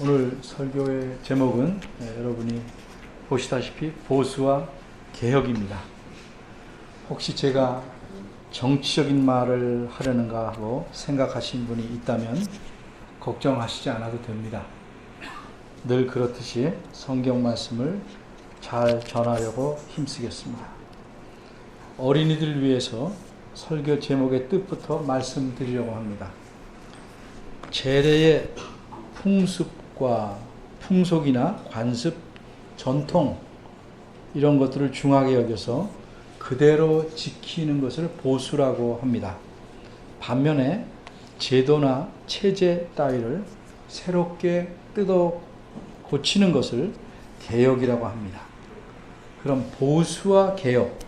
오늘 설교의 제목은 여러분이 보시다시피 보수와 개혁입니다. 혹시 제가 정치적인 말을 하려는가 하고 생각하신 분이 있다면 걱정하시지 않아도 됩니다. 늘 그렇듯이 성경 말씀을 잘 전하려고 힘쓰겠습니다. 어린이들 위해서 설교 제목의 뜻부터 말씀드리려고 합니다. 재래의 풍습과 풍속이나 관습, 전통 이런 것들을 중하게 여겨서 그대로 지키는 것을 보수라고 합니다. 반면에 제도나 체제 따위를 새롭게 뜯어 고치는 것을 개혁이라고 합니다. 그럼 보수와 개혁,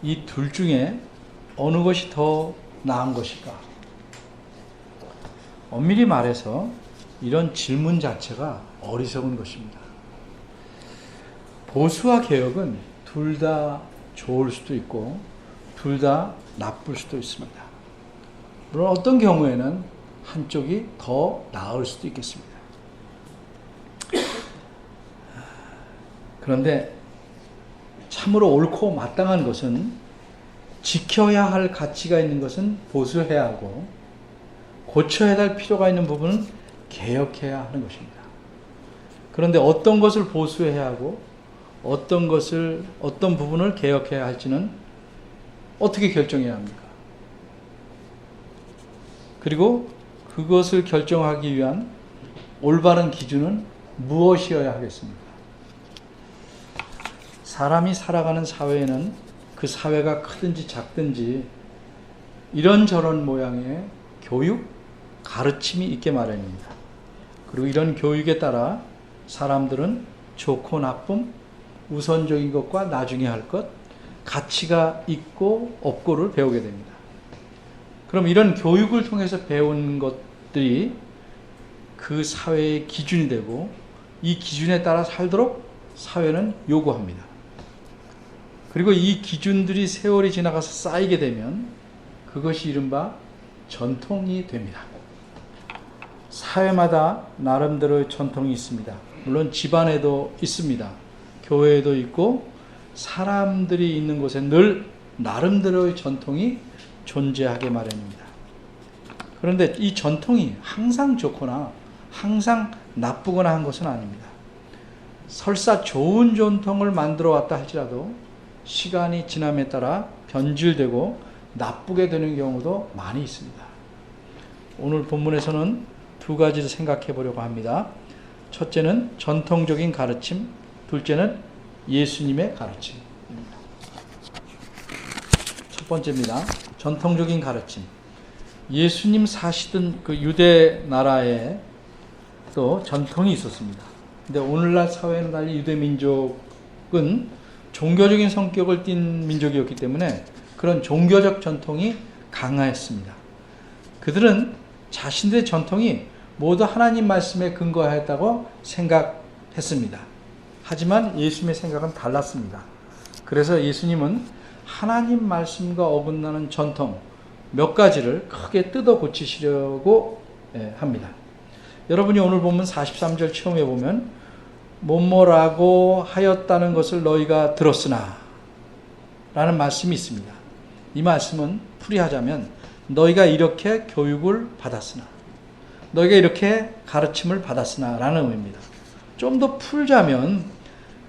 이 둘 중에 어느 것이 더 나은 것일까? 엄밀히 말해서 이런 질문 자체가 어리석은 것입니다. 보수와 개혁은 둘 다 좋을 수도 있고 둘 다 나쁠 수도 있습니다. 물론 어떤 경우에는 한쪽이 더 나을 수도 있겠습니다. 그런데 참으로 옳고 마땅한 것은 지켜야 할 가치가 있는 것은 보수해야 하고 고쳐야 할 필요가 있는 부분은 개혁해야 하는 것입니다. 그런데 어떤 것을 보수해야 하고 어떤 부분을 개혁해야 할지는 어떻게 결정해야 합니까? 그리고 그것을 결정하기 위한 올바른 기준은 무엇이어야 하겠습니까? 사람이 살아가는 사회에는 그 사회가 크든지 작든지 이런저런 모양의 교육, 가르침이 있게 마련입니다. 그리고 이런 교육에 따라 사람들은 좋고 나쁨, 우선적인 것과 나중에 할 것, 가치가 있고 없고를 배우게 됩니다. 그럼 이런 교육을 통해서 배운 것들이 그 사회의 기준이 되고 이 기준에 따라 살도록 사회는 요구합니다. 그리고 이 기준들이 세월이 지나가서 쌓이게 되면 그것이 이른바 전통이 됩니다. 사회마다 나름대로의 전통이 있습니다. 물론 집안에도 있습니다. 교회에도 있고 사람들이 있는 곳에 늘 나름대로의 전통이 존재하게 마련입니다. 그런데 이 전통이 항상 좋거나 항상 나쁘거나 한 것은 아닙니다. 설사 좋은 전통을 만들어 왔다 할지라도 시간이 지남에 따라 변질되고 나쁘게 되는 경우도 많이 있습니다. 오늘 본문에서는 두 가지를 생각해 보려고 합니다. 첫째는 전통적인 가르침, 둘째는 예수님의 가르침입니다. 첫 번째입니다. 전통적인 가르침. 예수님 사시던 그 유대 나라에 또 전통이 있었습니다. 근데 오늘날 사회는 달리 유대 민족은 종교적인 성격을 띤 민족이었기 때문에 그런 종교적 전통이 강했습니다. 그들은 자신들의 전통이 모두 하나님 말씀에 근거하였다고 생각했습니다. 하지만 예수님의 생각은 달랐습니다. 그래서 예수님은 하나님 말씀과 어긋나는 전통 몇 가지를 크게 뜯어 고치시려고 합니다. 여러분이 오늘 보면 43절 처음에 보면 뭐뭐라고 하였다는 것을 너희가 들었으나 라는 말씀이 있습니다. 이 말씀은 풀이하자면 너희가 이렇게 교육을 받았으나 너희가 이렇게 가르침을 받았으나 라는 의미입니다. 좀 더 풀자면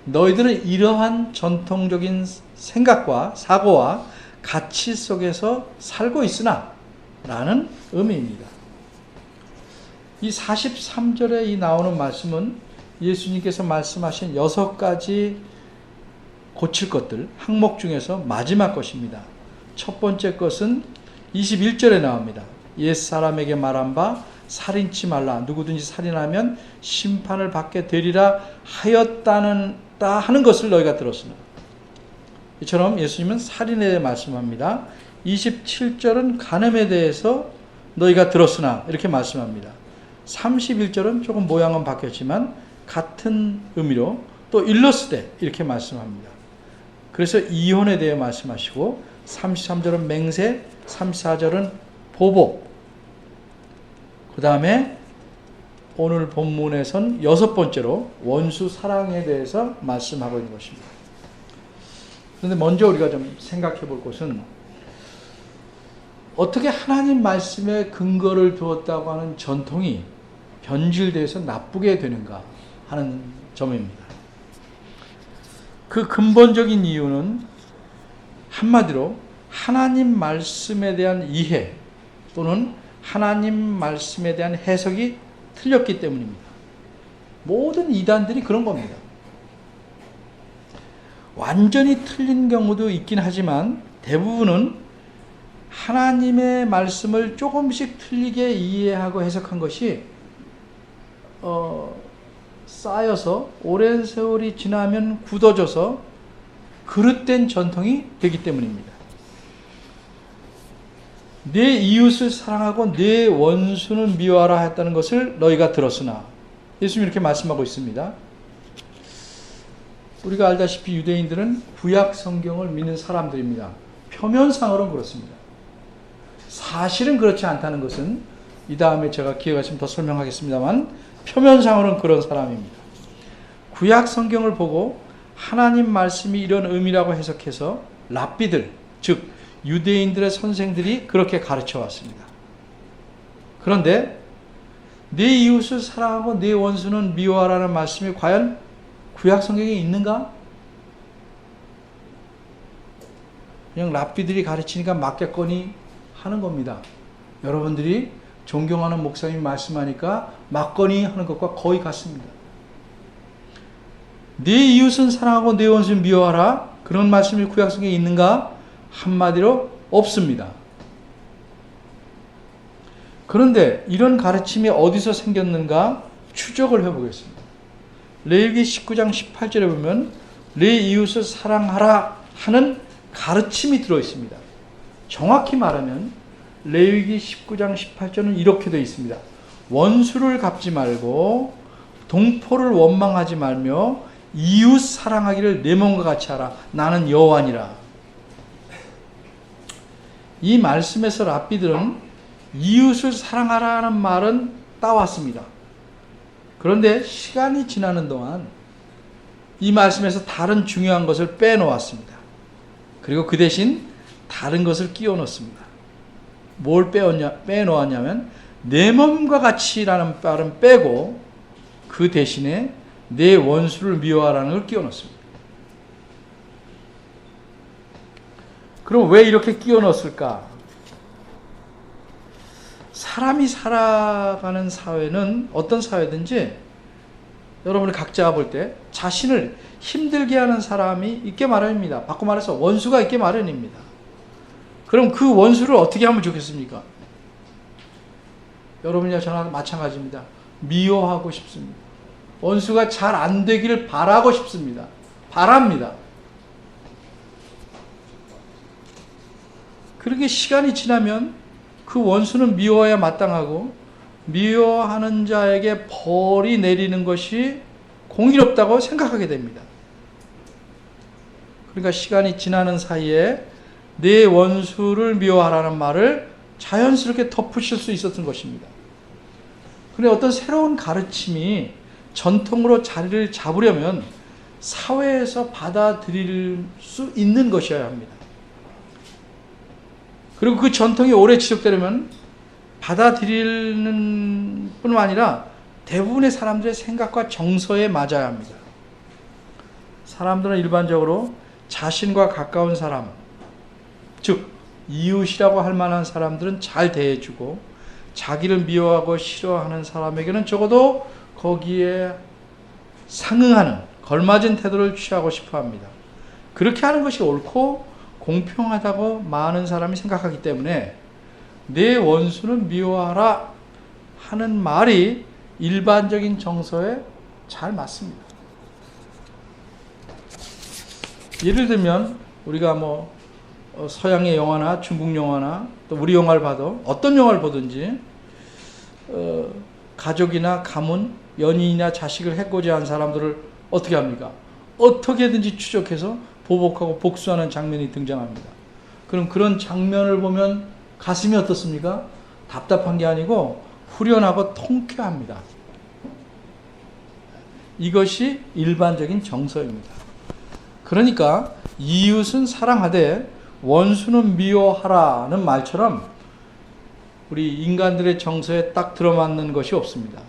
너희들은 이러한 전통적인 생각과 사고와 가치 속에서 살고 있으나 라는 의미입니다. 이 43절에 이 나오는 말씀은 예수님께서 말씀하신 6가지 고칠 것들 항목 중에서 마지막 것입니다. 첫 번째 것은 21절에 나옵니다. 옛사람에게 말한 바 살인치 말라. 누구든지 살인하면 심판을 받게 되리라 하는 것을 너희가 들었으나. 이처럼 예수님은 살인에 대해 말씀합니다. 27절은 간음에 대해서 너희가 들었으나 이렇게 말씀합니다. 31절은 조금 모양은 바뀌었지만 같은 의미로 또 일러스되 이렇게 말씀합니다. 그래서 이혼에 대해 말씀하시고 33절은 맹세, 34절은 보복, 그 다음에 오늘 본문에선 6번째로 원수 사랑에 대해서 말씀하고 있는 것입니다. 그런데 먼저 우리가 좀 생각해 볼 것은 어떻게 하나님 말씀에 근거를 두었다고 하는 전통이 변질돼서 나쁘게 되는가 하는 점입니다. 그 근본적인 이유는 한마디로 하나님 말씀에 대한 이해 또는 하나님 말씀에 대한 해석이 틀렸기 때문입니다. 모든 이단들이 그런 겁니다. 완전히 틀린 경우도 있긴 하지만 대부분은 하나님의 말씀을 조금씩 틀리게 이해하고 해석한 것이 쌓여서 오랜 세월이 지나면 굳어져서 그릇된 전통이 되기 때문입니다. 내 이웃을 사랑하고 내 원수는 미워하라 했다는 것을 너희가 들었으나 예수님이 이렇게 말씀하고 있습니다. 우리가 알다시피 유대인들은 구약 성경을 믿는 사람들입니다. 표면상으로는 그렇습니다. 사실은 그렇지 않다는 것은 이 다음에 제가 기회가 있으면 더 설명하겠습니다만 표면상으로는 그런 사람입니다. 구약 성경을 보고 하나님 말씀이 이런 의미라고 해석해서 랍비들, 즉 유대인들의 선생들이 그렇게 가르쳐 왔습니다. 그런데 내 이웃을 사랑하고 내 원수는 미워하라는 말씀이 과연 구약 성경에 있는가? 그냥 랍비들이 가르치니까 맞겠거니 하는 겁니다. 여러분들이 존경하는 목사님이 말씀하니까 맞거니 하는 것과 거의 같습니다. 내 이웃은 사랑하고 내 원수는 미워하라. 그런 말씀이 구약 성경에 있는가? 한마디로 없습니다. 그런데 이런 가르침이 어디서 생겼는가 추적을 해보겠습니다. 레위기 19장 18절에 보면 내 이웃을 사랑하라 하는 가르침이 들어있습니다. 정확히 말하면 레위기 19장 18절은 이렇게 되어 있습니다. 원수를 갚지 말고 동포를 원망하지 말며 이웃 사랑하기를 내 몸과 같이 하라. 나는 여호와니라. 이 말씀에서 랍비들은 이웃을 사랑하라는 말은 따왔습니다. 그런데 시간이 지나는 동안 이 말씀에서 다른 중요한 것을 빼놓았습니다. 그리고 그 대신 다른 것을 끼워 넣습니다. 뭘 빼놓았냐면 내 몸과 같이라는 말은 빼고 그 대신에 내 원수를 미워하라는 걸 끼워 넣습니다. 그럼 왜 이렇게 끼워 넣었을까? 사람이 살아가는 사회는 어떤 사회든지 여러분이 각자가 볼 때 자신을 힘들게 하는 사람이 있게 마련입니다. 바꿔 말해서 원수가 있게 마련입니다. 그럼 그 원수를 어떻게 하면 좋겠습니까? 여러분이나 저나 마찬가지입니다. 미워하고 싶습니다. 원수가 잘 안 되기를 바라고 싶습니다. 바랍니다. 그렇게 시간이 지나면 그 원수는 미워해야 마땅하고 미워하는 자에게 벌이 내리는 것이 공의롭다고 생각하게 됩니다. 그러니까 시간이 지나는 사이에 내 원수를 미워하라는 말을 자연스럽게 덮으실 수 있었던 것입니다. 그런데 어떤 새로운 가르침이 전통으로 자리를 잡으려면 사회에서 받아들일 수 있는 것이어야 합니다. 그리고 그 전통이 오래 지속되려면 받아들이는 뿐만 아니라 대부분의 사람들의 생각과 정서에 맞아야 합니다. 사람들은 일반적으로 자신과 가까운 사람, 즉 이웃이라고 할 만한 사람들은 잘 대해주고 자기를 미워하고 싫어하는 사람에게는 적어도 거기에 상응하는 걸맞은 태도를 취하고 싶어 합니다. 그렇게 하는 것이 옳고 공평하다고 많은 사람이 생각하기 때문에 내 원수는 미워하라 하는 말이 일반적인 정서에 잘 맞습니다. 예를 들면 우리가 서양의 영화나 중국 영화나 또 우리 영화를 봐도 어떤 영화를 보든지 가족이나 가문, 연인이나 자식을 해코지 한 사람들을 어떻게 합니까? 어떻게든지 추적해서 보복하고 복수하는 장면이 등장합니다. 그럼 그런 장면을 보면 가슴이 어떻습니까? 답답한 게 아니고 후련하고 통쾌합니다. 이것이 일반적인 정서입니다. 그러니까 이웃은 사랑하되 원수는 미워하라는 말처럼 우리 인간들의 정서에 딱 들어맞는 것이 없습니다.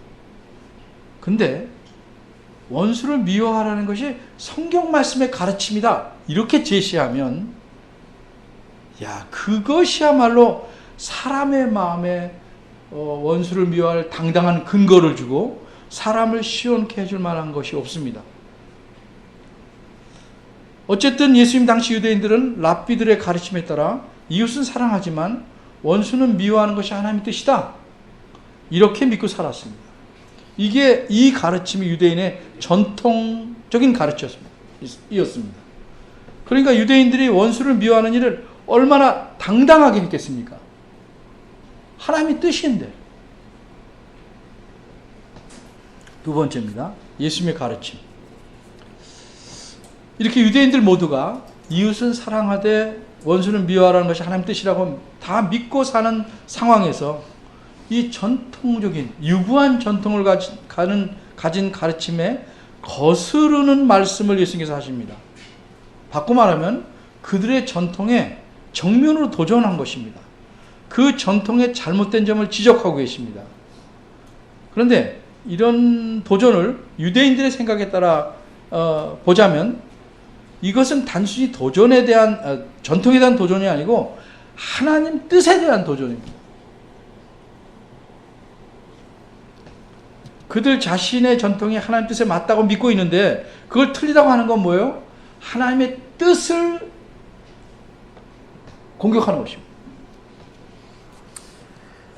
근데 원수를 미워하라는 것이 성경 말씀의 가르침이다, 이렇게 제시하면 그것이야말로 사람의 마음에 원수를 미워할 당당한 근거를 주고 사람을 시원케 해줄 만한 것이 없습니다. 어쨌든 예수님 당시 유대인들은 랍비들의 가르침에 따라 이웃은 사랑하지만 원수는 미워하는 것이 하나님의 뜻이다, 이렇게 믿고 살았습니다. 이 가르침이 유대인의 전통적인 가르침이었습니다. 그러니까 유대인들이 원수를 미워하는 일을 얼마나 당당하게 했겠습니까? 하나님의 뜻인데. 두 번째입니다. 예수님의 가르침. 이렇게 유대인들 모두가 이웃은 사랑하되 원수는 미워하라는 것이 하나님의 뜻이라고 다 믿고 사는 상황에서 이 전통적인 유구한 전통을 가진 가르침에 거스르는 말씀을 예수님께서 하십니다. 바꿔 말하면 그들의 전통에 정면으로 도전한 것입니다. 그 전통의 잘못된 점을 지적하고 계십니다. 그런데 이런 도전을 유대인들의 생각에 따라 보자면 이것은 단순히 전통에 대한 도전이 아니고 하나님 뜻에 대한 도전입니다. 그들 자신의 전통이 하나님 뜻에 맞다고 믿고 있는데 그걸 틀리다고 하는 건 뭐예요? 하나님의 뜻을 공격하는 것입니다.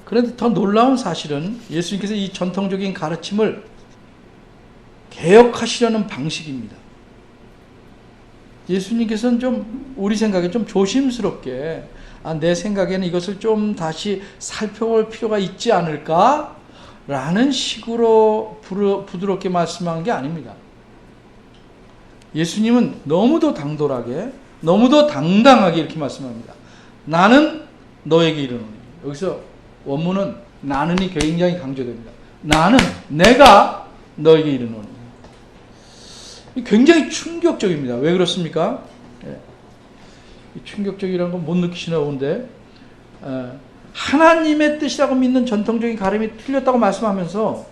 그런데 더 놀라운 사실은 예수님께서 이 전통적인 가르침을 개혁하시려는 방식입니다. 예수님께서는 좀 우리 생각에 좀 조심스럽게 내 생각에는 이것을 좀 다시 살펴볼 필요가 있지 않을까? 라는 식으로 부드럽게 말씀한 게 아닙니다. 예수님은 너무도 당돌하게, 너무도 당당하게 이렇게 말씀합니다. 나는 너에게 이르노니. 여기서 원문은 나는이 굉장히 강조됩니다. 나는, 내가 너에게 이르노니. 굉장히 충격적입니다. 왜 그렇습니까? 충격적이라는 건 못 느끼시나 본데, 하나님의 뜻이라고 믿는 전통적인 가르침이 틀렸다고 말씀하면서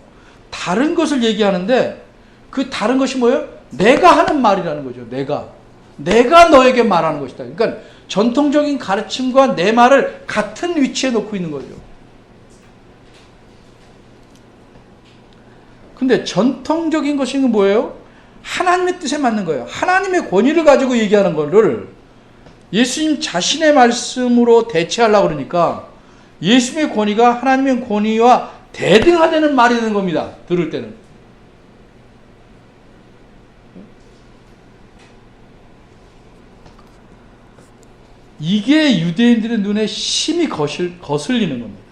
다른 것을 얘기하는데 그 다른 것이 뭐예요? 내가 하는 말이라는 거죠. 내가 너에게 말하는 것이다. 그러니까 전통적인 가르침과 내 말을 같은 위치에 놓고 있는 거죠. 근데 전통적인 것이 뭐예요? 하나님의 뜻에 맞는 거예요. 하나님의 권위를 가지고 얘기하는 거를 예수님 자신의 말씀으로 대체하려고 그러니까 예수님의 권위가 하나님의 권위와 대등하다는 말이 되는 겁니다. 들을 때는. 이게 유대인들의 눈에 심히 거슬리는 겁니다.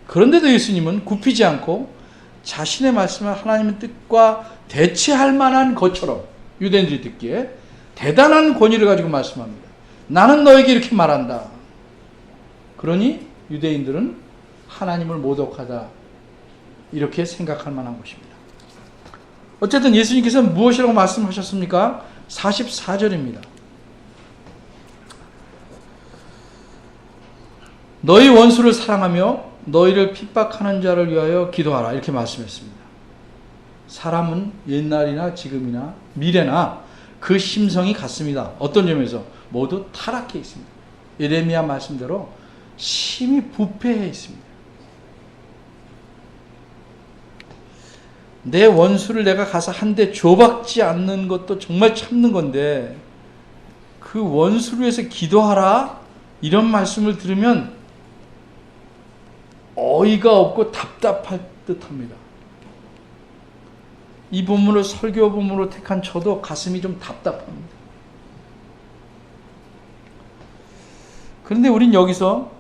그런데도 예수님은 굽히지 않고 자신의 말씀을 하나님의 뜻과 대체할 만한 것처럼 유대인들이 듣기에 대단한 권위를 가지고 말씀합니다. 나는 너에게 이렇게 말한다. 그러니 유대인들은 하나님을 모독하다, 이렇게 생각할 만한 것입니다. 어쨌든 예수님께서는 무엇이라고 말씀하셨습니까? 44절입니다. 너희 원수를 사랑하며 너희를 핍박하는 자를 위하여 기도하라, 이렇게 말씀했습니다. 사람은 옛날이나 지금이나 미래나 그 심성이 같습니다. 어떤 점에서? 모두 타락해 있습니다. 예레미야 말씀대로 심히 부패해 있습니다. 내 원수를 내가 가서 한 대 줘박지 않는 것도 정말 참는 건데 그 원수를 위해서 기도하라, 이런 말씀을 들으면 어이가 없고 답답할 듯합니다. 이 본문을 설교 본문으로 택한 저도 가슴이 좀 답답합니다. 그런데 우린 여기서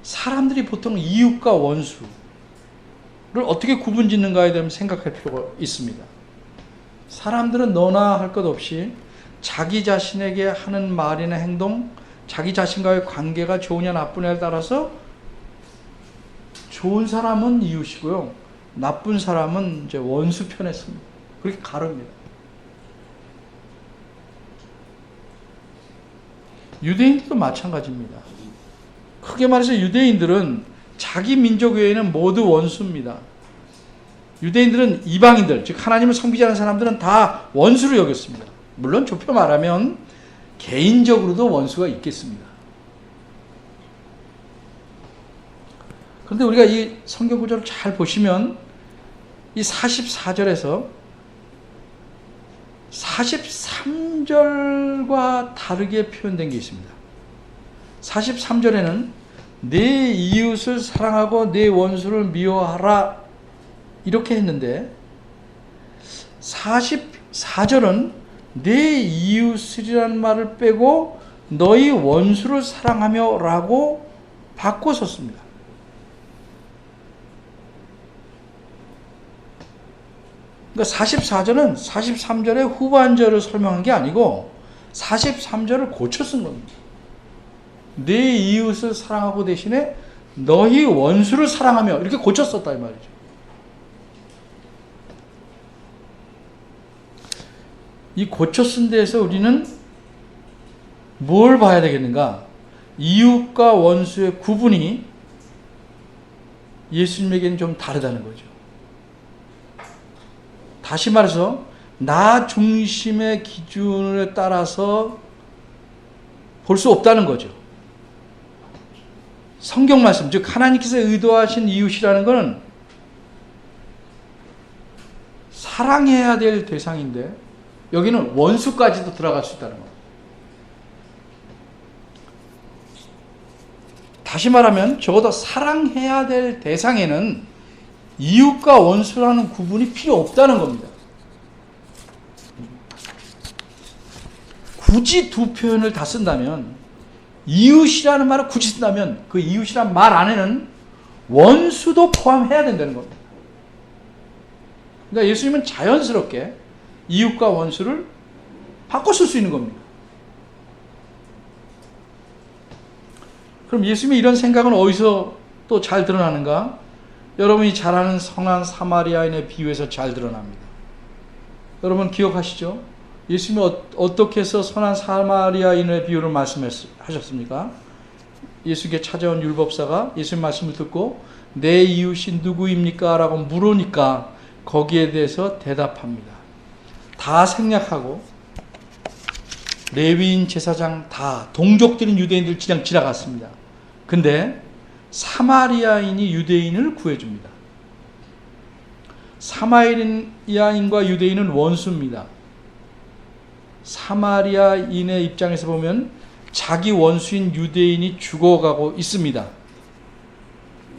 사람들이 보통 이웃과 원수를 어떻게 구분짓는가에 대해 생각할 필요가 있습니다. 사람들은 너나 할 것 없이 자기 자신에게 하는 말이나 행동, 자기 자신과의 관계가 좋으냐 나쁘냐에 따라서 좋은 사람은 이웃이고요, 나쁜 사람은 이제 원수 편에 섭니다. 그렇게 가릅니다. 유대인들도 마찬가지입니다. 크게 말해서 유대인들은 자기 민족 외에는 모두 원수입니다. 유대인들은 이방인들, 즉 하나님을 섬기지 않는 사람들은 다 원수로 여겼습니다. 물론 좁혀 말하면 개인적으로도 원수가 있겠습니다. 그런데 우리가 이 성경 구절을 잘 보시면 이 44절에서 43절과 다르게 표현된 게 있습니다. 43절에는 내 이웃을 사랑하고 내 원수를 미워하라 이렇게 했는데 44절은 내 이웃이라는 말을 빼고 너희 원수를 사랑하며 라고 바꿔 썼습니다. 그러니까 44절은 43절의 후반절을 설명한 게 아니고 43절을 고쳐 쓴 겁니다. 내 이웃을 사랑하고 대신에 너희 원수를 사랑하며 이렇게 고쳐 썼다 이 말이죠. 이 고쳐 쓴 데에서 우리는 뭘 봐야 되겠는가? 이웃과 원수의 구분이 예수님에게는 좀 다르다는 거죠. 다시 말해서 나 중심의 기준에 따라서 볼 수 없다는 거죠. 성경 말씀, 즉 하나님께서 의도하신 이웃이라는 것은 사랑해야 될 대상인데 여기는 원수까지도 들어갈 수 있다는 겁니다. 다시 말하면 적어도 사랑해야 될 대상에는 이웃과 원수라는 구분이 필요 없다는 겁니다. 굳이 두 표현을 다 쓴다면, 이웃이라는 말을 굳이 쓴다면 그 이웃이란 말 안에는 원수도 포함해야 된다는 겁니다. 그러니까 예수님은 자연스럽게 이웃과 원수를 바꿔 쓸 수 있는 겁니다. 그럼 예수님의 이런 생각은 어디서 또 잘 드러나는가? 여러분이 잘 아는 선한 사마리아인의 비유에서 잘 드러납니다. 여러분 기억하시죠? 예수님이 어떻게 해서 선한 사마리아인의 비유를 말씀하셨습니까? 예수께 찾아온 율법사가 예수님 말씀을 듣고 내 이웃이 누구입니까? 라고 물으니까 거기에 대해서 대답합니다. 다 생략하고 레위인 제사장 다 동족들인 유대인들 그냥 지나갔습니다. 근데 사마리아인이 유대인을 구해줍니다. 사마리아인과 유대인은 원수입니다. 사마리아인의 입장에서 보면 자기 원수인 유대인이 죽어가고 있습니다.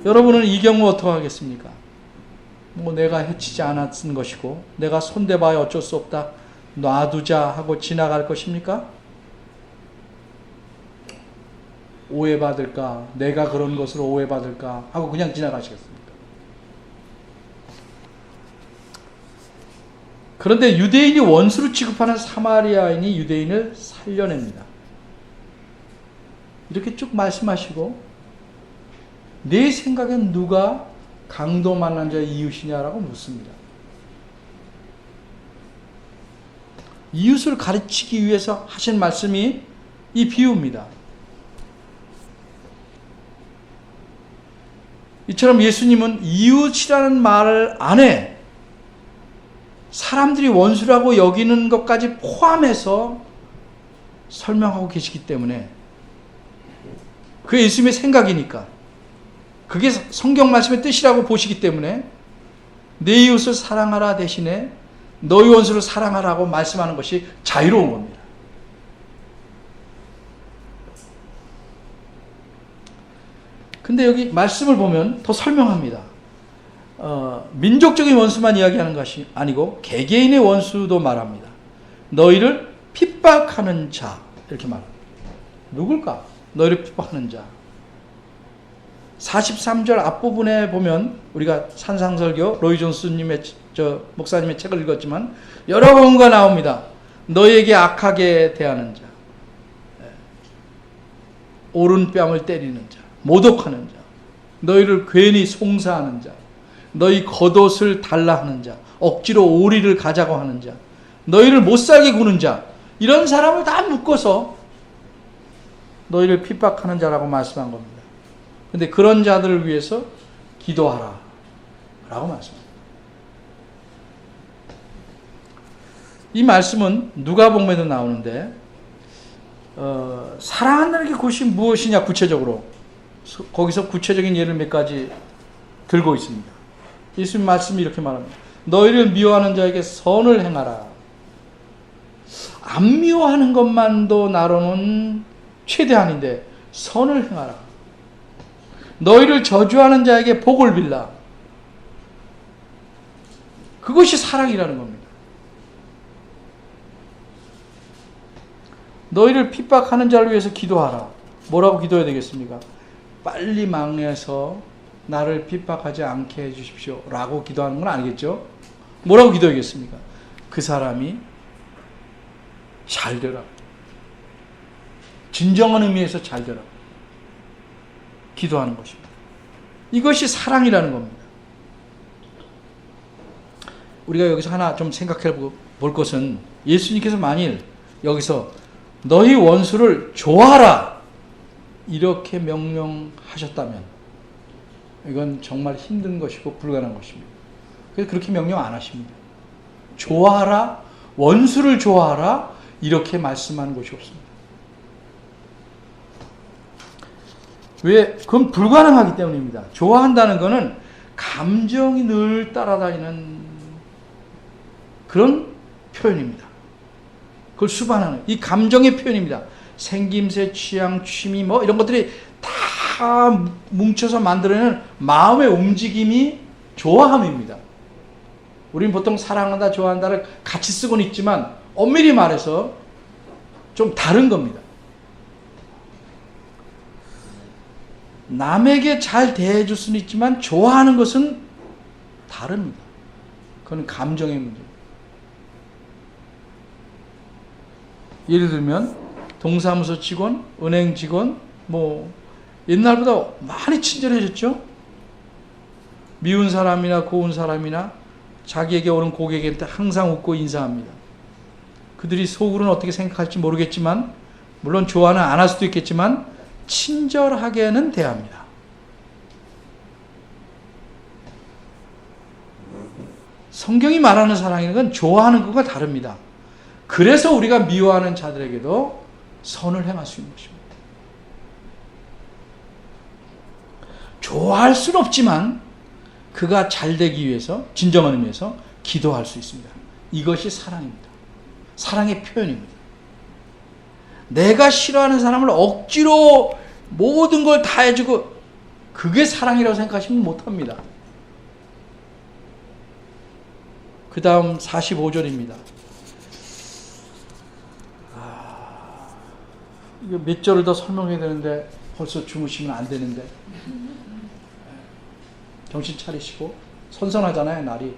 여러분은 이 경우 어떻게 하겠습니까? 뭐 내가 해치지 않았은 것이고 내가 손대봐야 어쩔 수 없다, 놔두자 하고 지나갈 것입니까? 오해받을까, 내가 그런 것으로 오해받을까 하고 그냥 지나가시겠습니까? 그런데 유대인이 원수로 취급하는 사마리아인이 유대인을 살려냅니다. 이렇게 쭉 말씀하시고 내 생각엔 누가 강도 만난 자의 이웃이냐라고 묻습니다. 이웃을 가르치기 위해서 하신 말씀이 이 비유입니다. 이처럼 예수님은 이웃이라는 말 안에 사람들이 원수라고 여기는 것까지 포함해서 설명하고 계시기 때문에 그게 예수님의 생각이니까, 그게 성경 말씀의 뜻이라고 보시기 때문에 내 이웃을 사랑하라 대신에 너희 원수를 사랑하라고 말씀하는 것이 자유로운 겁니다. 근데 여기 말씀을 보면 더 설명합니다. 민족적인 원수만 이야기하는 것이 아니고 개개인의 원수도 말합니다. 너희를 핍박하는 자, 이렇게 말합니다. 누굴까? 너희를 핍박하는 자. 43절 앞부분에 보면 우리가 산상설교 로이 존스님의 목사님의 책을 읽었지만 여러 번가 나옵니다. 너희에게 악하게 대하는 자, 오른뺨을 때리는 자, 모독하는 자, 너희를 괜히 송사하는 자, 너희 겉옷을 달라 하는 자, 억지로 오리를 가자고 하는 자, 너희를 못살게 구는 자, 이런 사람을 다 묶어서 너희를 핍박하는 자라고 말씀한 겁니다. 근데 그런 자들을 위해서 기도하라 라고 말씀합니다. 이 말씀은 누가복음에도 나오는데 사랑한다는 것이 무엇이냐, 구체적으로 거기서 구체적인 예를 몇 가지 들고 있습니다. 예수님 말씀이 이렇게 말합니다. 너희를 미워하는 자에게 선을 행하라. 안 미워하는 것만도 나로는 최대한인데 선을 행하라. 너희를 저주하는 자에게 복을 빌라. 그것이 사랑이라는 겁니다. 너희를 핍박하는 자를 위해서 기도하라. 뭐라고 기도해야 되겠습니까? 빨리 망해서 나를 핍박하지 않게 해주십시오 라고 기도하는 건 아니겠죠? 뭐라고 기도하겠습니까? 그 사람이 잘 되라. 진정한 의미에서 잘 되라. 기도하는 것입니다. 이것이 사랑이라는 겁니다. 우리가 여기서 하나 좀 생각해 볼 것은, 예수님께서 만일 여기서 너희 원수를 좋아하라 이렇게 명령하셨다면 이건 정말 힘든 것이고 불가능한 것입니다. 그래서 그렇게 명령 안 하십니다. 좋아하라, 원수를 좋아하라 이렇게 말씀하는 것이 없습니다. 왜? 그건 불가능하기 때문입니다. 좋아한다는 것은 감정이 늘 따라다니는 그런 표현입니다. 그걸 수반하는 이 감정의 표현입니다. 생김새, 취향, 취미 뭐 이런 것들이 다 뭉쳐서 만들어내는 마음의 움직임이 좋아함입니다. 우리는 보통 사랑한다, 좋아한다를 같이 쓰고는 있지만 엄밀히 말해서 좀 다른 겁니다. 남에게 잘 대해줄 수는 있지만 좋아하는 것은 다릅니다. 그건 감정의 문제입니다. 예를 들면 동사무소 직원, 은행 직원, 뭐 옛날보다 많이 친절해졌죠. 미운 사람이나 고운 사람이나 자기에게 오는 고객한테 항상 웃고 인사합니다. 그들이 속으로는 어떻게 생각할지 모르겠지만, 물론 좋아는 안 할 수도 있겠지만 친절하게는 대합니다. 성경이 말하는 사랑이라는 건 좋아하는 것과 다릅니다. 그래서 우리가 미워하는 자들에게도 선을 행할 수 있는 것입니다. 좋아할 수는 없지만 그가 잘 되기 위해서 진정한 의미에서 기도할 수 있습니다. 이것이 사랑입니다. 사랑의 표현입니다. 내가 싫어하는 사람을 억지로 모든 걸 다 해주고 그게 사랑이라고 생각하시면 못합니다. 그 다음 45절입니다. 이거 몇 절을 더 설명해야 되는데 벌써 주무시면 안 되는데, 정신 차리시고 선선하잖아요 날이.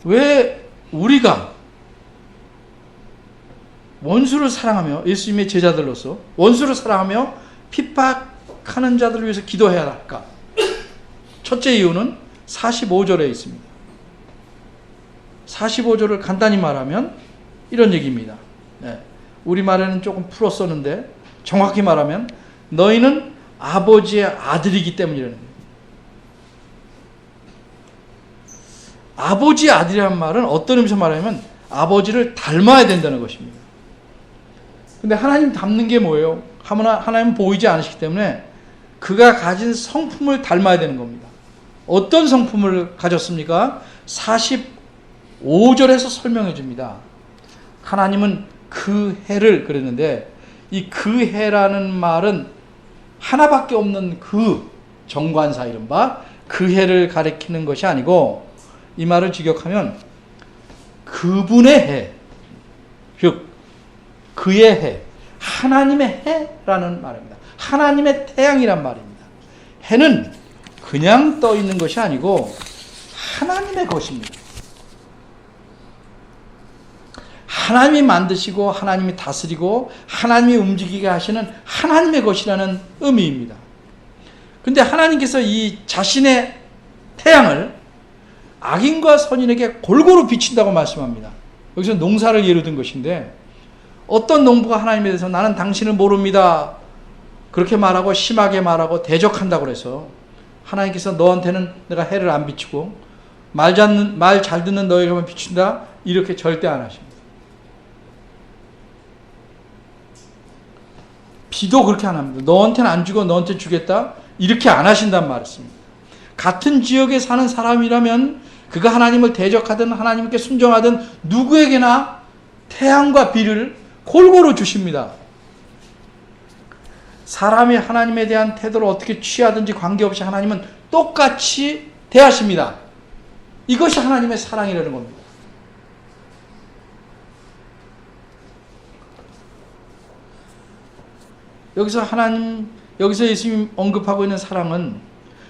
왜 우리가 원수를 사랑하며, 예수님의 제자들로서 원수를 사랑하며 핍박하는 자들을 위해서 기도해야 할까? 첫째 이유는 45절에 있습니다. 45절을 간단히 말하면 이런 얘기입니다. 우리말에는 조금 풀어 썼는데 정확히 말하면 너희는 아버지의 아들이기 때문이라는 거예요. 아버지의 아들이라는 말은 어떤 의미에서 말하면 아버지를 닮아야 된다는 것입니다. 근데 하나님 닮는 게 뭐예요? 하나님은 보이지 않으시기 때문에 그가 가진 성품을 닮아야 되는 겁니다. 어떤 성품을 가졌습니까? 45절에서 설명해 줍니다. 하나님은 그 해를 그랬는데, 이 그 해라는 말은 하나밖에 없는 그 정관사 이른바 그 해를 가리키는 것이 아니고, 이 말을 직역하면 그분의 해, 즉 그의 해, 하나님의 해라는 말입니다. 하나님의 태양이란 말입니다. 해는 그냥 떠 있는 것이 아니고 하나님의 것입니다. 하나님이 만드시고 하나님이 다스리고 하나님이 움직이게 하시는 하나님의 것이라는 의미입니다. 근데 하나님께서 이 자신의 태양을 악인과 선인에게 골고루 비친다고 말씀합니다. 여기서 농사를 예로 든 것인데, 어떤 농부가 하나님에 대해서 나는 당신을 모릅니다, 그렇게 말하고 심하게 말하고 대적한다고 그래서 하나님께서 너한테는 내가 해를 안 비추고 말 잘 듣는 너에게만 비춘다, 이렇게 절대 안 하십니다. 비도 그렇게 안 합니다. 너한테는 안 주고 너한테 주겠다, 이렇게 안 하신단 말씀입니다. 같은 지역에 사는 사람이라면 그가 하나님을 대적하든 하나님께 순종하든 누구에게나 태양과 비를 골고루 주십니다. 사람이 하나님에 대한 태도를 어떻게 취하든지 관계없이 하나님은 똑같이 대하십니다. 이것이 하나님의 사랑이라는 겁니다. 여기서 예수님 언급하고 있는 사랑은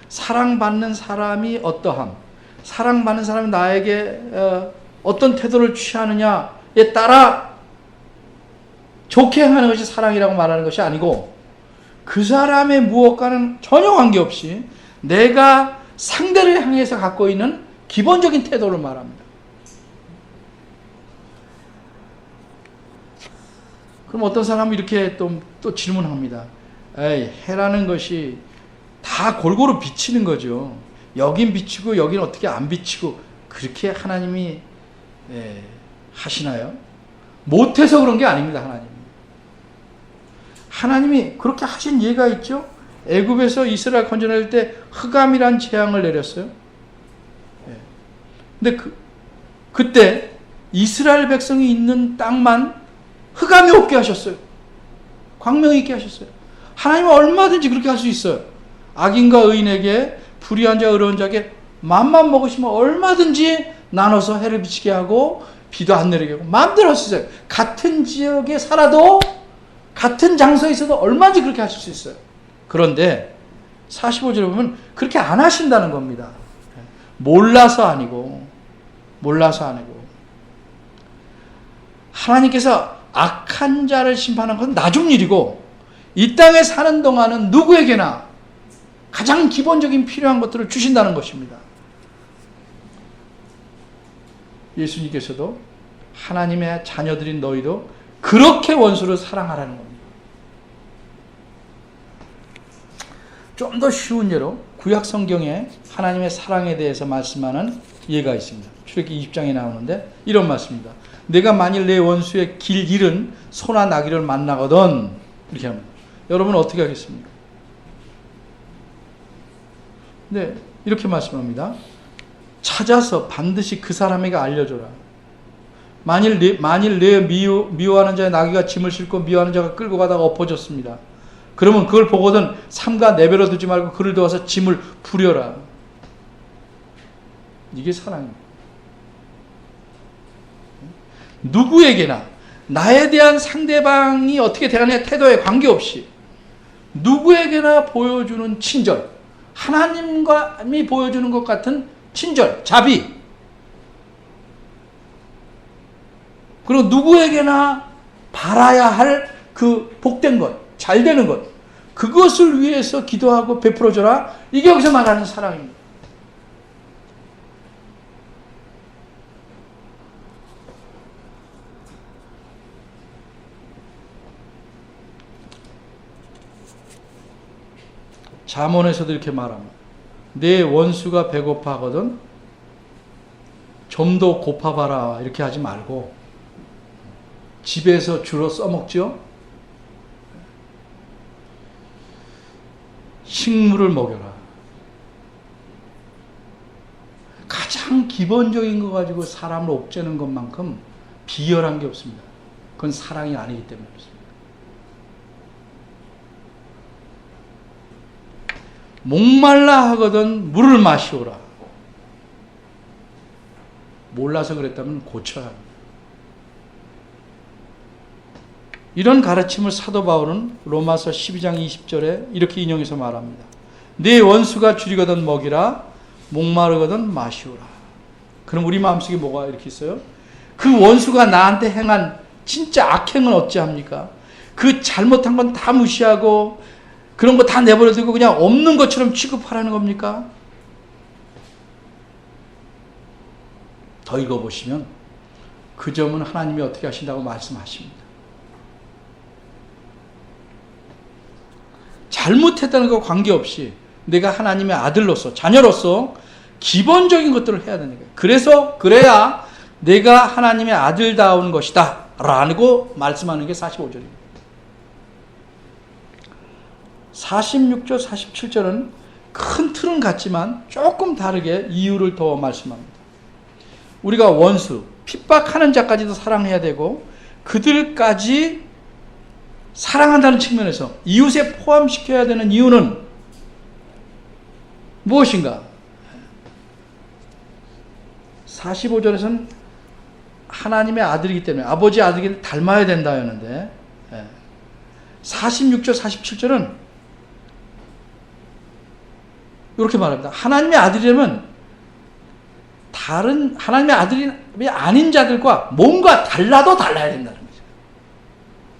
사랑받는 사람이 어떠함, 사랑받는 사람이 나에게 어떤 태도를 취하느냐에 따라 좋게 행하는 것이 사랑이라고 말하는 것이 아니고, 그 사람의 무엇과는 전혀 관계없이 내가 상대를 향해서 갖고 있는 기본적인 태도를 말합니다. 그럼 어떤 사람은 이렇게 또 질문합니다. 해라는 것이 다 골고루 비치는 거죠. 여긴 비치고 여긴 어떻게 안 비치고 그렇게 하나님이 하시나요? 못해서 그런 게 아닙니다. 하나님이 그렇게 하신 예가 있죠. 애굽에서 이스라엘 건져낼 때 흑암이란 재앙을 내렸어요. 근데 그때 이스라엘 백성이 있는 땅만 흑암이 없게 하셨어요. 광명이 있게 하셨어요. 하나님은 얼마든지 그렇게 할 수 있어요. 악인과 의인에게, 불의한 자 의로운 자에게 맘만 먹으시면 얼마든지 나눠서 해를 비치게 하고 비도 안 내리게 하고 마음대로 할 수 있어요. 같은 지역에 살아도, 같은 장소에 있어도 얼마든지 그렇게 하실 수 있어요. 그런데 45절에 보면 그렇게 안 하신다는 겁니다. 몰라서 아니고 하나님께서 악한 자를 심판하는 것은 나중 일이고, 이 땅에 사는 동안은 누구에게나 가장 기본적인 필요한 것들을 주신다는 것입니다. 예수님께서도 하나님의 자녀들인 너희도 그렇게 원수를 사랑하라는 겁니다. 좀 더 쉬운 예로 구약 성경에 하나님의 사랑에 대해서 말씀하는 예가 있습니다. 출애굽기 20장에 나오는데 이런 말씀입니다. 내가 만일 내 원수의 길 잃은 소나 나귀를 만나거든, 이렇게 합니다. 여러분 어떻게 하겠습니까? 네, 이렇게 말씀합니다. 찾아서 반드시 그 사람에게 알려줘라. 만일 내 미워하는 자의 나귀가 짐을 싣고 미워하는 자가 끌고 가다가 엎어졌습니다. 그러면 그걸 보거든 삼가 내버려 두지 말고 그를 도와서 짐을 부려라. 이게 사랑입니다. 누구에게나 나에 대한 상대방이 어떻게 대하느냐의 태도에 관계없이 누구에게나 보여주는 친절, 하나님과이 보여주는 것 같은 친절, 자비, 그리고 누구에게나 바라야 할 그 복된 것, 잘 되는 것, 그것을 위해서 기도하고 베풀어줘라. 이게 여기서 말하는 사랑입니다. 잠언에서도 이렇게 말합니다. 내 원수가 배고파하거든 좀 더 고파봐라, 이렇게 하지 말고 집에서 주로 써먹죠. 식물을 먹여라. 가장 기본적인 거 가지고 사람을 옥죄는 것만큼 비열한 게 없습니다. 그건 사랑이 아니기 때문에 그렇습니다. 목말라 하거든 물을 마시오라. 몰라서 그랬다면 고쳐야 합니다. 이런 가르침을 사도 바울은 로마서 12장 20절에 이렇게 인용해서 말합니다. 네 원수가 줄이거든 먹이라, 목마르거든 마시오라. 그럼 우리 마음속에 뭐가 이렇게 있어요? 그 원수가 나한테 행한 진짜 악행은 어찌합니까? 그 잘못한 건 다 무시하고 그런 거 다 내버려두고 그냥 없는 것처럼 취급하라는 겁니까? 더 읽어보시면 그 점은 하나님이 어떻게 하신다고 말씀하십니다. 잘못했다는 것과 관계없이 내가 하나님의 아들로서, 자녀로서 기본적인 것들을 해야 되는 거예요. 그래야 내가 하나님의 아들다운 것이다 라고 말씀하는 게 45절입니다. 46절, 47절은 큰 틀은 같지만 조금 다르게 이유를 더 말씀합니다. 우리가 원수, 핍박하는 자까지도 사랑해야 되고 그들까지 사랑한다는 측면에서 이웃에 포함시켜야 되는 이유는 무엇인가? 45절에서는 하나님의 아들이기 때문에 아버지 아들을 닮아야 된다 하는데 46절 47절은 이렇게 말합니다. 하나님의 아들이라면 다른 하나님의 아들이 아닌 자들과 뭔가 달라도 달라야 된다는 거죠.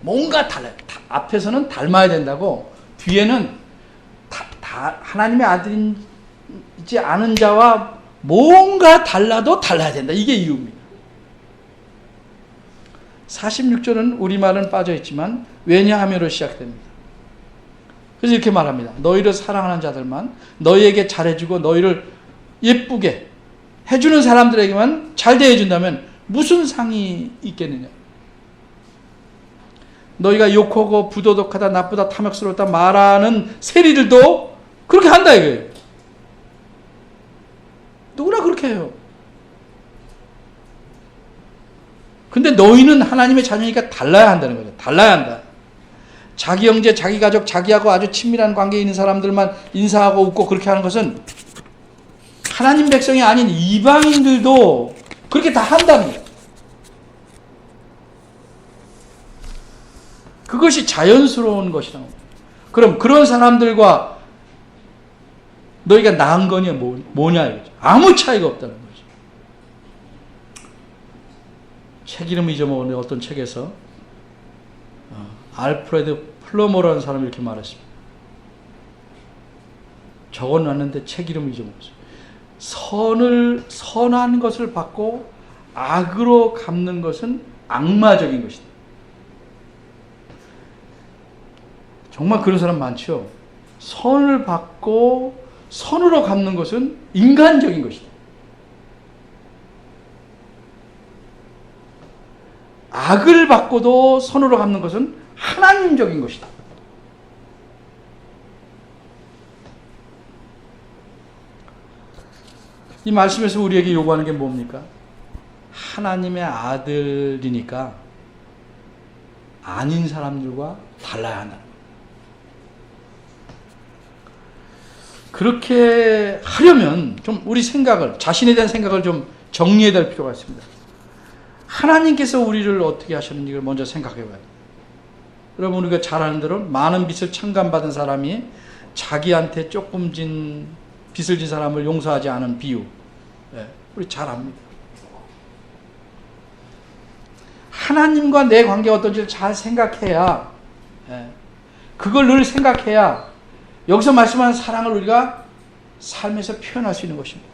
뭔가 달라요. 앞에서는 닮아야 된다고 뒤에는 하나님의 아들이지 않은 자와 뭔가 달라도 달라야 된다. 이게 이유입니다. 46절은 우리말은 빠져있지만 왜냐하면으로 시작됩니다. 그래서 이렇게 말합니다. 너희를 사랑하는 자들만, 너희에게 잘해주고 너희를 예쁘게 해주는 사람들에게만 잘 대해준다면 무슨 상이 있겠느냐. 너희가 욕하고 부도덕하다, 나쁘다, 탐욕스럽다 말하는 세리들도 그렇게 한다 이거예요. 누구나 그렇게 해요. 근데 너희는 하나님의 자녀니까 달라야 한다는 거죠. 달라야 한다. 자기 형제, 자기 가족, 자기하고 아주 친밀한 관계에 있는 사람들만 인사하고 웃고 그렇게 하는 것은 하나님 백성이 아닌 이방인들도 그렇게 다 한답니다. 그것이 자연스러운 것이라고. 그럼 그런 사람들과 너희가 나은 거냐 뭐냐 이거죠. 아무 차이가 없다는 거죠. 책 이름 잊어먹었는데 어떤 책에서 알프레드 플러머라는 사람이 이렇게 말했습니다. 적어놨는데 책 이름을 잊어먹었어요. 선한 것을 받고 악으로 갚는 것은 악마적인 것이다. 정말 그런 사람 많죠. 선을 받고 선으로 갚는 것은 인간적인 것이다. 악을 받고도 선으로 갚는 것은 하나님적인 것이다. 이 말씀에서 우리에게 요구하는 게 뭡니까? 하나님의 아들이니까 아닌 사람들과 달라야 한다는 거예요. 그렇게 하려면 좀 우리 생각을, 자신에 대한 생각을 좀 정리해야 될 필요가 있습니다. 하나님께서 우리를 어떻게 하셨는지를 먼저 생각해 봐야 돼요. 여러분, 우리가 잘 아는 대로 많은 빚을 청감받은 사람이 자기한테 조금 빚을 진 사람을 용서하지 않은 비유. 우리 잘 압니다. 하나님과 내 관계가 어떤지를 잘 생각해야, 그걸 늘 생각해야 여기서 말씀하는 사랑을 우리가 삶에서 표현할 수 있는 것입니다.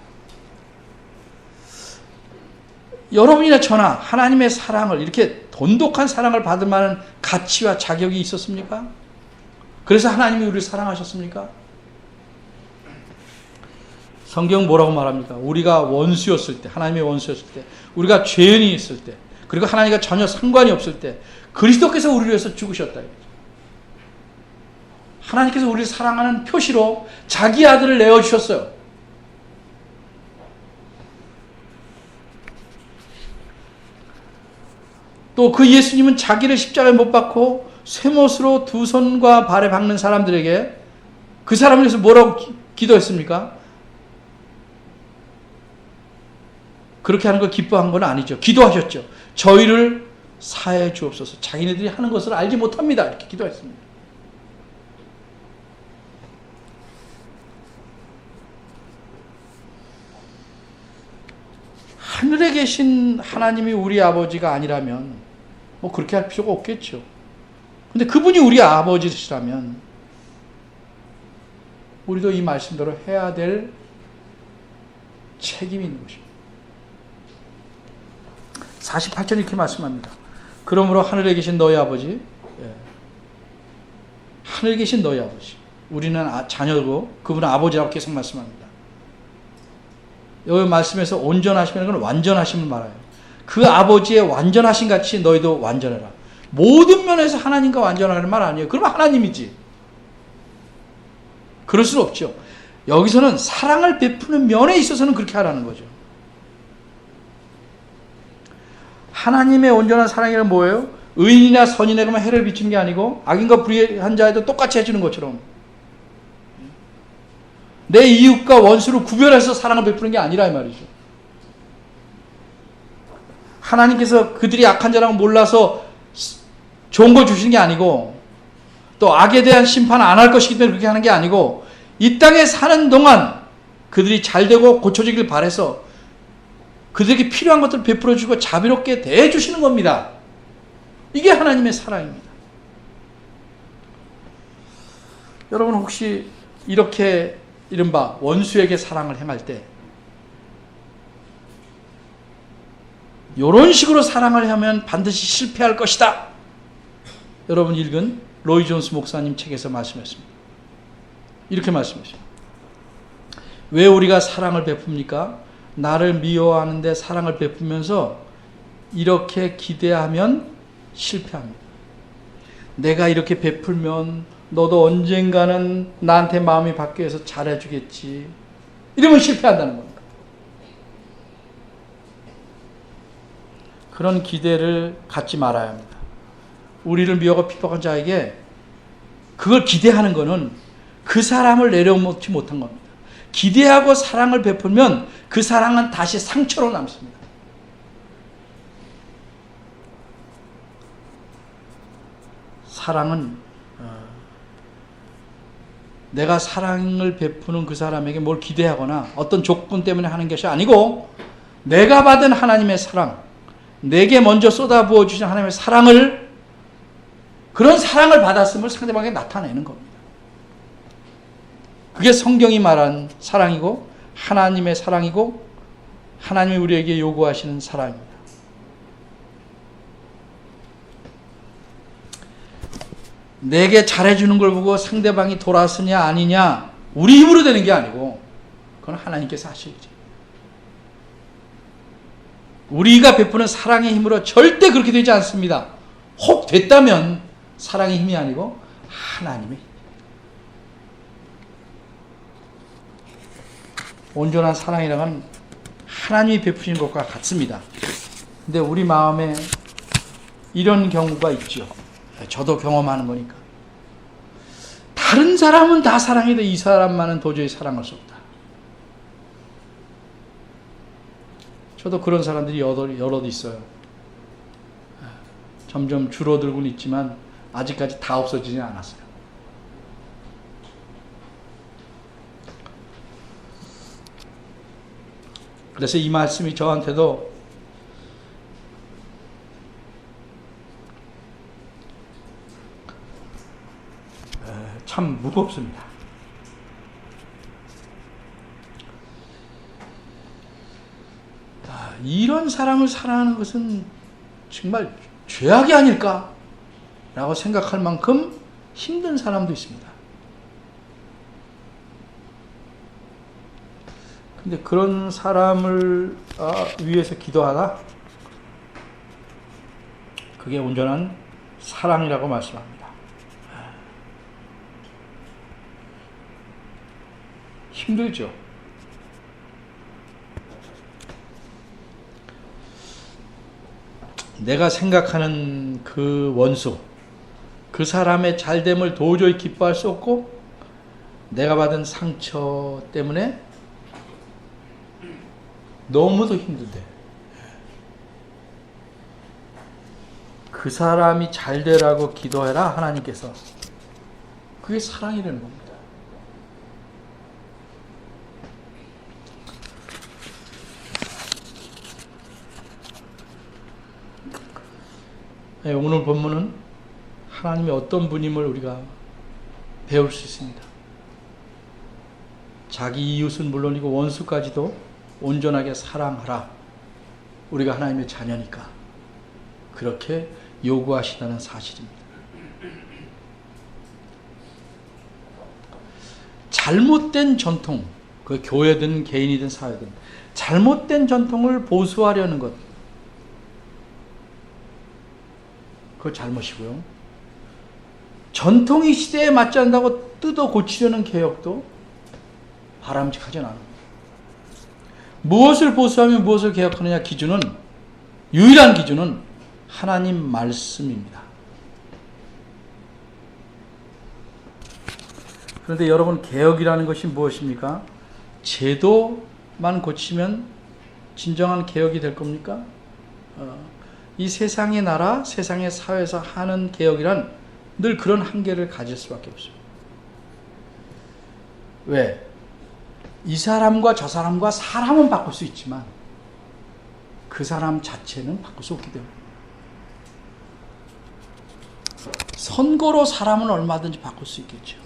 여러분이나 저나 하나님의 사랑을, 이렇게 돈독한 사랑을 받을 만한 가치와 자격이 있었습니까? 그래서 하나님이 우리를 사랑하셨습니까? 성경 뭐라고 말합니까? 우리가 원수였을 때, 하나님의 원수였을 때, 우리가 죄인이 있을 때, 그리고 하나님과 전혀 상관이 없을 때 그리스도께서 우리를 위해서 죽으셨다. 하나님께서 우리를 사랑하는 표시로 자기 아들을 내어주셨어요. 또 그 예수님은 자기를 십자가에 못 박고 쇠못으로 두 손과 발에 박는 사람들에게 그 사람을 위해서 뭐라고 기도했습니까? 그렇게 하는 걸 기뻐한 건 아니죠. 기도하셨죠. 저희를 사해 주옵소서. 자기네들이 하는 것을 알지 못합니다. 이렇게 기도했습니다. 하늘에 계신 하나님이 우리 아버지가 아니라면 뭐 그렇게 할 필요가 없겠죠. 근데 그분이 우리 아버지시라면 우리도 이 말씀대로 해야 될 책임이 있는 것입니다. 48절 이렇게 말씀합니다. 그러므로 하늘에 계신 너희 아버지, 하늘에 계신 너희 아버지, 우리는 자녀고 그분은 아버지라고 계속 말씀합니다. 여기 말씀에서 온전하시면 건 완전하심을 말해요. 그 아버지의 완전하신 같이 너희도 완전해라. 모든 면에서 하나님과 완전하라는 말 아니에요. 그럼 하나님이지. 그럴 수는 없죠. 여기서는 사랑을 베푸는 면에 있어서는 그렇게 하라는 거죠. 하나님의 온전한 사랑이란 뭐예요? 의인이나 선인에게만 해를 비추는 게 아니고 악인과 불의한 자에도 똑같이 해주는 것처럼 내 이웃과 원수를 구별해서 사랑을 베푸는 게 아니라 이 말이죠. 하나님께서 그들이 악한 자라고 몰라서 좋은 걸 주시는 게 아니고 또 악에 대한 심판 안 할 것이기 때문에 그렇게 하는 게 아니고 이 땅에 사는 동안 그들이 잘되고 고쳐지길 바라서 그들에게 필요한 것들을 베풀어주고 자비롭게 대해주시는 겁니다. 이게 하나님의 사랑입니다. 여러분 혹시 이렇게 이른바 원수에게 사랑을 행할 때 이런 식으로 사랑을 하면 반드시 실패할 것이다. 여러분 읽은 로이 존스 목사님 책에서 말씀했습니다. 이렇게 말씀했습니다. 왜 우리가 사랑을 베풉니까? 나를 미워하는데 사랑을 베푸면서 이렇게 기대하면 실패합니다. 내가 이렇게 베풀면 너도 언젠가는 나한테 마음이 바뀌어서 잘해주겠지. 이러면 실패한다는 겁니다. 그런 기대를 갖지 말아야 합니다. 우리를 미워하고 핍박한 자에게 그걸 기대하는 것은 그 사람을 내려놓지 못한 겁니다. 기대하고 사랑을 베풀면 그 사랑은 다시 상처로 남습니다. 사랑은 내가 사랑을 베푸는 그 사람에게 뭘 기대하거나 어떤 조건 때문에 하는 것이 아니고 내가 받은 하나님의 사랑, 내게 먼저 쏟아부어 주신 하나님의 사랑을 그런 사랑을 받았음을 상대방에게 나타내는 겁니다. 그게 성경이 말한 사랑이고 하나님의 사랑이고 하나님이 우리에게 요구하시는 사랑입니다. 내게 잘해주는 걸 보고 상대방이 돌아서냐 아니냐 우리 힘으로 되는 게 아니고 그건 하나님께서 하시지. 우리가 베푸는 사랑의 힘으로 절대 그렇게 되지 않습니다. 혹 됐다면 사랑의 힘이 아니고 하나님의 힘. 온전한 사랑이란 하나님이 베푸신 것과 같습니다. 근데 우리 마음에 이런 경우가 있죠. 저도 경험하는 거니까. 다른 사람은 다 사랑해도 이 사람만은 도저히 사랑할 수 없다. 저도 그런 사람들이 여럿 있어요. 점점 줄어들고는 있지만 아직까지 다 없어지진 않았어요. 그래서 이 말씀이 저한테도 참 무겁습니다. 이런 사람을 사랑하는 것은 정말 죄악이 아닐까? 라고 생각할 만큼 힘든 사람도 있습니다. 근데 그런 사람을 위해서 기도하라? 그게 온전한 사랑이라고 말씀합니다. 힘들죠. 내가 생각하는 그 원수, 그 사람의 잘됨을 도저히 기뻐할 수 없고 내가 받은 상처 때문에 너무도 힘든데 그 사람이 잘 되라고 기도해라 하나님께서. 그게 사랑이라는 겁니다. 오늘 본문은 하나님이 어떤 분임을 우리가 배울 수 있습니다. 자기 이웃은 물론이고 원수까지도 온전하게 사랑하라. 우리가 하나님의 자녀니까 그렇게 요구하시다는 사실입니다. 잘못된 전통, 그 교회든 개인이든 사회든 잘못된 전통을 보수하려는 것, 그거 잘못이고요. 전통이 시대에 맞지 않는다고 뜯어 고치려는 개혁도 바람직하지 않아요. 무엇을 보수하며 무엇을 개혁하느냐 기준은, 유일한 기준은 하나님 말씀입니다. 그런데 여러분, 개혁이라는 것이 무엇입니까? 제도만 고치면 진정한 개혁이 될 겁니까? 이 세상의 나라, 세상의 사회에서 하는 개혁이란 늘 그런 한계를 가질 수밖에 없습니다. 왜? 이 사람과 저 사람과 사람은 바꿀 수 있지만 그 사람 자체는 바꿀 수 없기 때문에. 선거로 사람은 얼마든지 바꿀 수 있겠죠.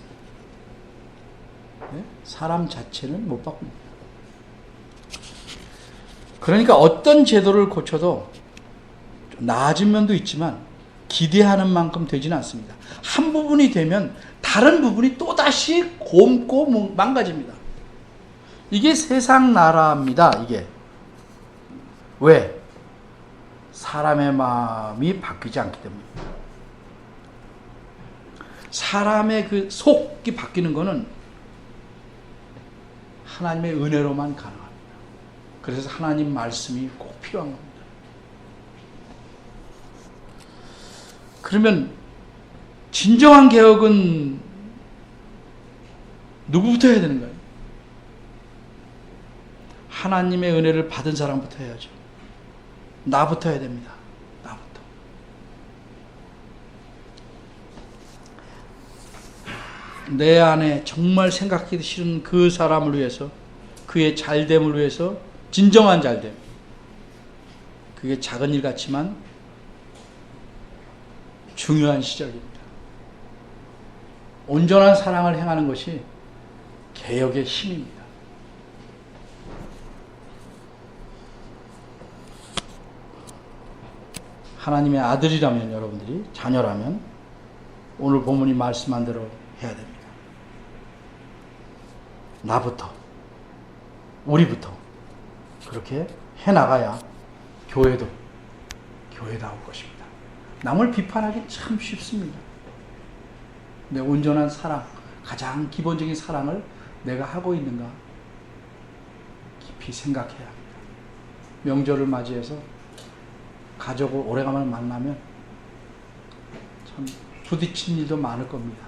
네? 사람 자체는 못 바꿉니다. 그러니까 어떤 제도를 고쳐도 좀 나아진 면도 있지만 기대하는 만큼 되지는 않습니다. 한 부분이 되면 다른 부분이 또다시 곪고 망가집니다. 이게 세상 나라입니다. 이게. 왜? 사람의 마음이 바뀌지 않기 때문입니다. 사람의 그 속이 바뀌는 것은 하나님의 은혜로만 가능합니다. 그래서 하나님 말씀이 꼭 필요한 겁니다. 그러면 진정한 개혁은 누구부터 해야 되는 거예요? 하나님의 은혜를 받은 사람부터 해야죠. 나부터 해야 됩니다. 나부터. 내 안에 정말 생각하기 싫은 그 사람을 위해서, 그의 잘됨을 위해서, 진정한 잘됨. 그게 작은 일 같지만 중요한 시작입니다. 온전한 사랑을 행하는 것이 개혁의 힘입니다. 하나님의 아들이라면, 여러분들이 자녀라면 오늘 본문이 말씀한 대로 해야 됩니다. 나부터, 우리부터 그렇게 해나가야 교회도 교회다울 것입니다. 남을 비판하기 참 쉽습니다. 내 온전한 사랑, 가장 기본적인 사랑을 내가 하고 있는가 깊이 생각해야 합니다. 명절을 맞이해서 가족을 오래간만에 만나면 참 부딪힌 일도 많을 겁니다.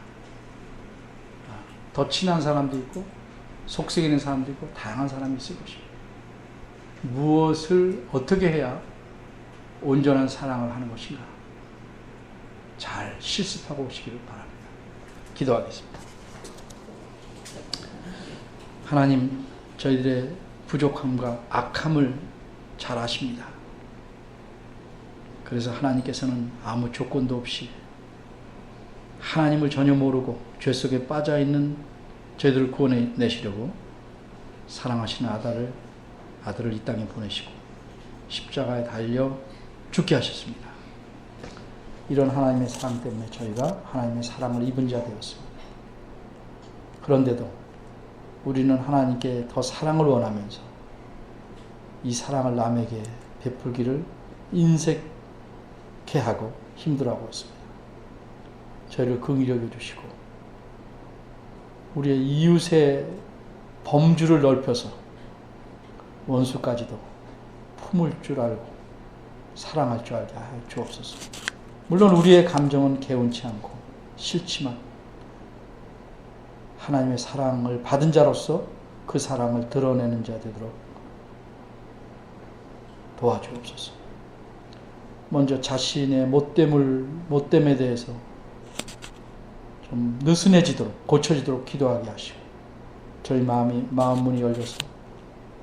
더 친한 사람도 있고 속색이는 사람도 있고 다양한 사람이 있을 것입니다. 무엇을 어떻게 해야 온전한 사랑을 하는 것인가 잘 실습하고 오시기를 바랍니다. 기도하겠습니다. 하나님, 저희들의 부족함과 악함을 잘 아십니다. 그래서 하나님께서는 아무 조건도 없이 하나님을 전혀 모르고 죄 속에 빠져있는 저희들을 구원해내시려고 사랑하시는 아들을 이 땅에 보내시고 십자가에 달려 죽게 하셨습니다. 이런 하나님의 사랑 때문에 저희가 하나님의 사랑을 입은 자 되었습니다. 그런데도 우리는 하나님께 더 사랑을 원하면서 이 사랑을 남에게 베풀기를 인색해 하고 힘들어하고 있습니다. 저희를 긍휼히 여겨주시고 우리의 이웃의 범주를 넓혀서 원수까지도 품을 줄 알고 사랑할 줄 알게 하여 주옵소서. 물론 우리의 감정은 개운치 않고 싫지만 하나님의 사랑을 받은 자로서 그 사랑을 드러내는 자 되도록 도와주옵소서. 먼저 자신의 못됨에 대해서 좀 느슨해지도록, 고쳐지도록 기도하게 하시고 저희 마음 문이 열려서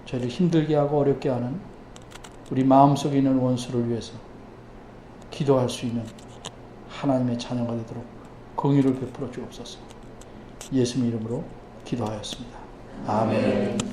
저희를 힘들게 하고 어렵게 하는 우리 마음속에 있는 원수를 위해서 기도할 수 있는 하나님의 자녀가 되도록 긍휼을 베풀어 주옵소서. 예수님 이름으로 기도하였습니다. 아멘.